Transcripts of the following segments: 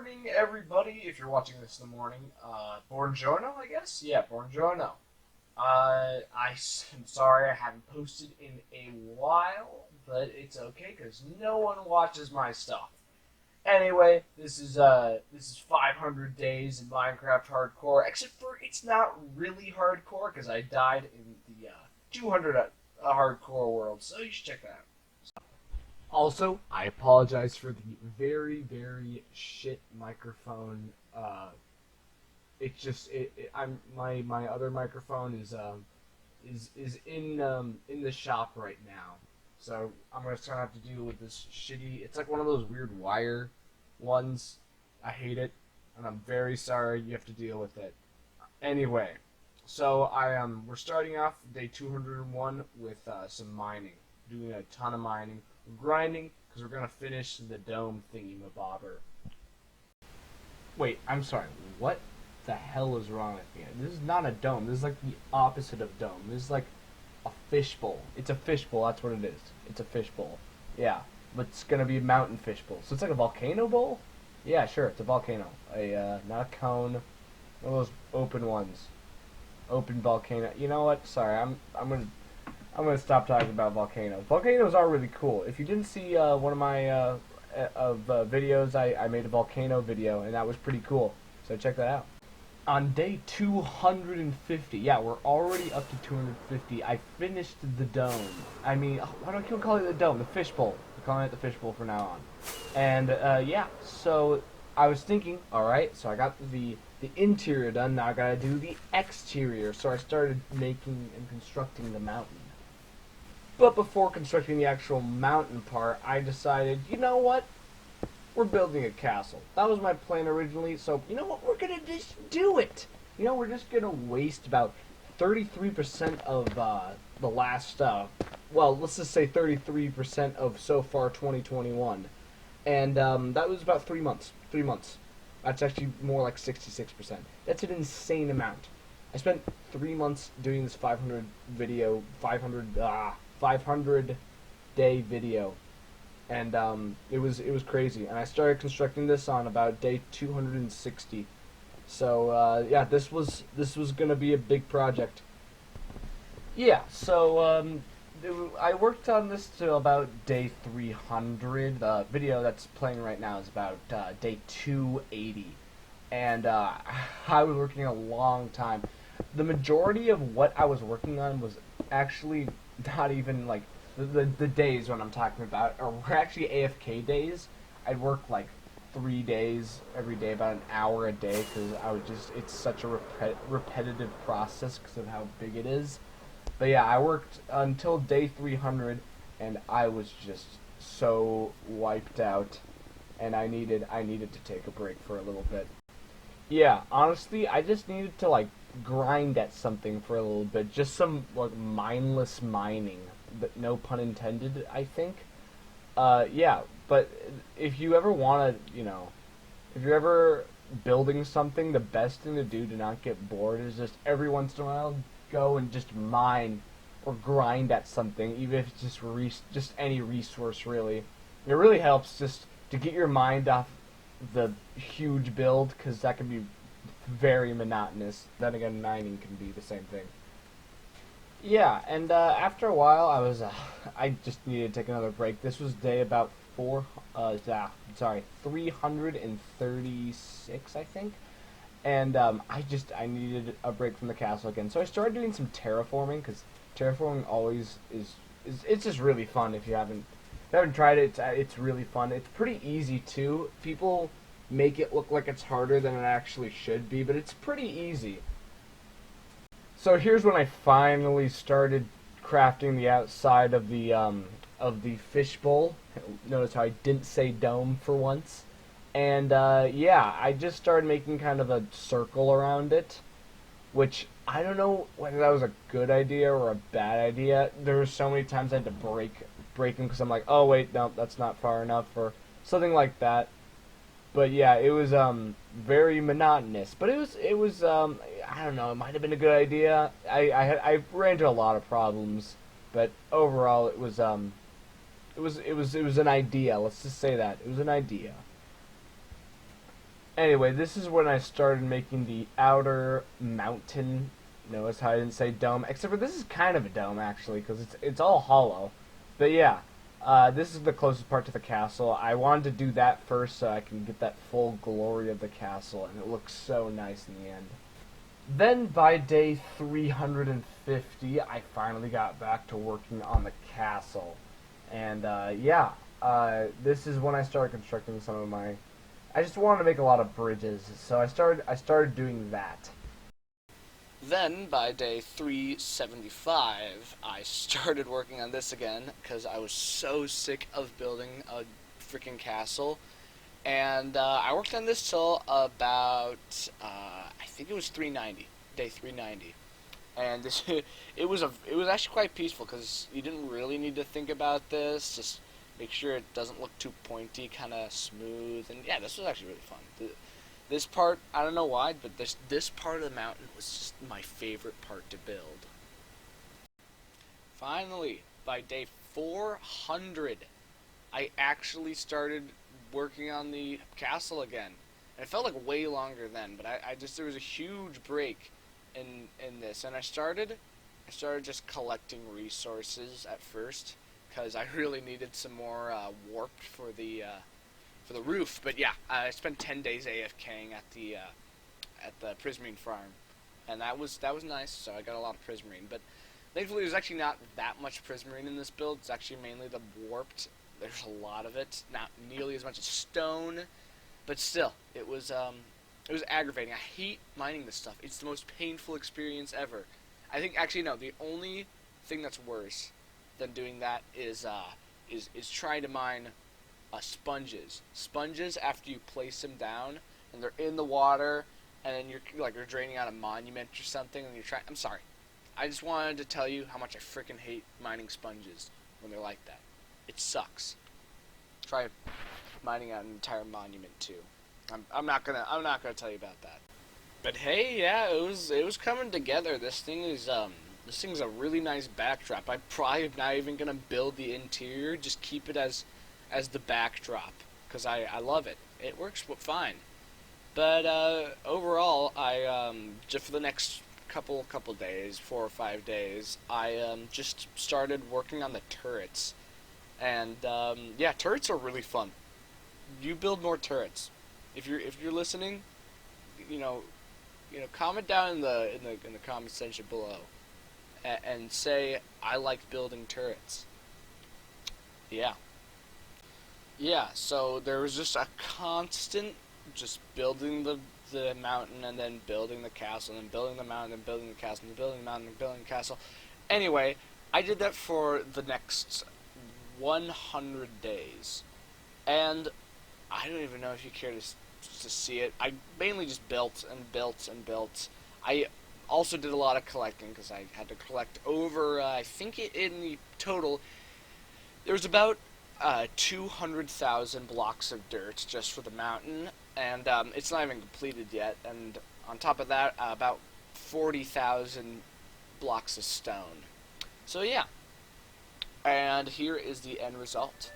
morning, everybody. If you're watching this in the morning, buongiorno, I guess. Yeah, buongiorno. I'm sorry I haven't posted in a while, but it's okay because no one watches my stuff. Anyway, this is 500 days in Minecraft Hardcore. Except for it's not really hardcore because I died in the 200 hardcore world, so you should check that out. Also, I apologize for the very, very shit microphone. It's just I'm my other microphone is in the shop right now, so I'm gonna have to deal with this shitty. It's like one of those weird wire ones. I hate it, and I'm very sorry you have to deal with it. Anyway, so we're starting off day 201 with some mining, doing a ton of mining. We're grinding because we're gonna finish the dome thingy mabobber. Wait, I'm sorry. What the hell is wrong with me? This is not a dome. This is like the opposite of dome. This is like a fishbowl. It's a fishbowl. That's what it is. It's a fishbowl. Yeah, but it's gonna be a mountain fishbowl. So it's like a volcano bowl. Yeah, sure. It's a volcano. Not a cone. One of those open ones. Open volcano. You know what? Sorry. I'm gonna stop talking about volcanoes. Volcanoes are really cool. If you didn't see one of my videos, I made a volcano video, and that was pretty cool. So check that out. On day 250, yeah, we're already up to 250. I finished the dome. I mean, why do I keep calling it the dome? The fishbowl. We're calling it the fishbowl from now on. And yeah, so I was thinking, all right, so I got the interior done. Now I gotta do the exterior. So I started making and constructing the mountain. But before constructing the actual mountain part, I decided, you know what? We're building a castle. That was my plan originally, so you know what? We're gonna just do it. You know, we're just gonna waste about 33% of the last, well, let's just say 33% of so far 2021. And that was about 3 months. 3 months. That's actually more like 66%. That's an insane amount. I spent 3 months doing this 500 day video, and it was crazy. And I started constructing this on about day 260. So yeah, this was gonna be a big project. Yeah, so I worked on this till about day 300. The video that's playing right now is about day 280, and I was working a long time. The majority of what I was working on was actually not even like the days when I'm talking about were actually AFK days. I'd work like 3 days every day, about an hour a day, because it's such a repetitive process because of how big it is. But yeah, I worked until day 300, and I was just so wiped out, and I needed to take a break for a little bit. Yeah, honestly, I just needed to like grind at something for a little bit, just some like mindless mining, but no pun intended, I think. Yeah, but if you ever want to, if you're ever building something, the best thing to do to not get bored is just every once in a while go and just mine or grind at something, even if it's just any resource really. It really helps just to get your mind off the huge build, because that can be very monotonous. Then again, mining can be the same thing. Yeah, and after a while, I just needed to take another break. This was day about 336, I think, and I needed a break from the castle again. So I started doing some terraforming, because terraforming always is it's just really fun. If you haven't tried it, it's really fun. It's pretty easy too. People make it look like it's harder than it actually should be, but it's pretty easy. So here's when I finally started crafting the outside of the fishbowl. Notice how I didn't say dome for once. And yeah, I just started making kind of a circle around it, which I don't know whether that was a good idea or a bad idea. There were so many times I had to break them because I'm like, oh wait, no, that's not far enough, or something like that. But yeah, it was very monotonous. But it was I don't know. It might have been a good idea. I ran into a lot of problems, but overall it was an idea. Let's just say that it was an idea. Anyway, this is when I started making the outer mountain. Notice how I didn't say dome, except for this is kind of a dome actually, because it's all hollow. But yeah, this is the closest part to the castle. I wanted to do that first so I can get that full glory of the castle, and it looks so nice in the end. Then by day 350, I finally got back to working on the castle, and this is when I started constructing some of my. I just wanted to make a lot of bridges, so I started doing that. Then, by day 375, I started working on this again because I was so sick of building a freaking castle. And I worked on this till about, I think it was 390, day 390. And this, it was actually quite peaceful because you didn't really need to think about this. Just make sure it doesn't look too pointy, kind of smooth. And yeah, this was actually really fun. This part, I don't know why, but this part of the mountain was just my favorite part to build. Finally, by day 400, I actually started working on the castle again. And it felt like way longer then, but I just there was a huge break in this, and I started just collecting resources at first because I really needed some more warp for the roof. But yeah, I spent 10 days AFKing at the prismarine farm, and that was nice. So I got a lot of prismarine, but thankfully there's actually not that much prismarine in this build. It's actually mainly the warped. There's a lot of it, not nearly as much as stone, but still, it was aggravating. I hate mining this stuff. It's the most painful experience ever. I think actually no, the only thing that's worse than doing that is trying to mine sponges. Sponges, after you place them down and they're in the water, and then you're draining out a monument or something, and you're trying. I'm sorry. I just wanted to tell you how much I freaking hate mining sponges when they're like that. It sucks. Try mining out an entire monument too. I'm not gonna tell you about that. But hey, yeah, it was coming together. This thing's a really nice backdrop. I probably am not even gonna build the interior. Just keep it as the backdrop because I love it. It works fine. But overall, I just for the next couple days, 4 or 5 days, I just started working on the turrets. And yeah, turrets are really fun. You build more turrets. If you're listening, you know, comment down in the comment section below, and say I like building turrets. Yeah. Yeah, so there was just a constant just building the mountain and then building the castle and then building the mountain and building the castle and building the mountain and building the castle. Anyway, I did that for the next 100 days. And I don't even know if you care to see it. I mainly just built and built and built. I also did a lot of collecting because I had to collect over, I think in the total, there was about 200,000 blocks of dirt just for the mountain, and it's not even completed yet. And on top of that, about 40,000 blocks of stone. So yeah, and here is the end result.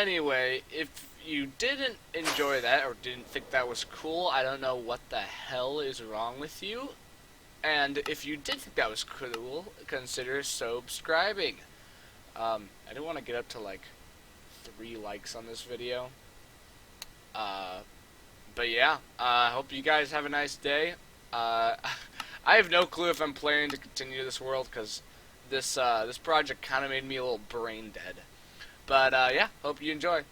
Anyway, if you didn't enjoy that or didn't think that was cool, I don't know what the hell is wrong with you. And if you did think that was cool, consider subscribing. I didn't want to get up to like 3 likes on this video. But yeah, I hope you guys have a nice day. I have no clue if I'm planning to continue this world because this project kind of made me a little brain dead. But yeah, hope you enjoy.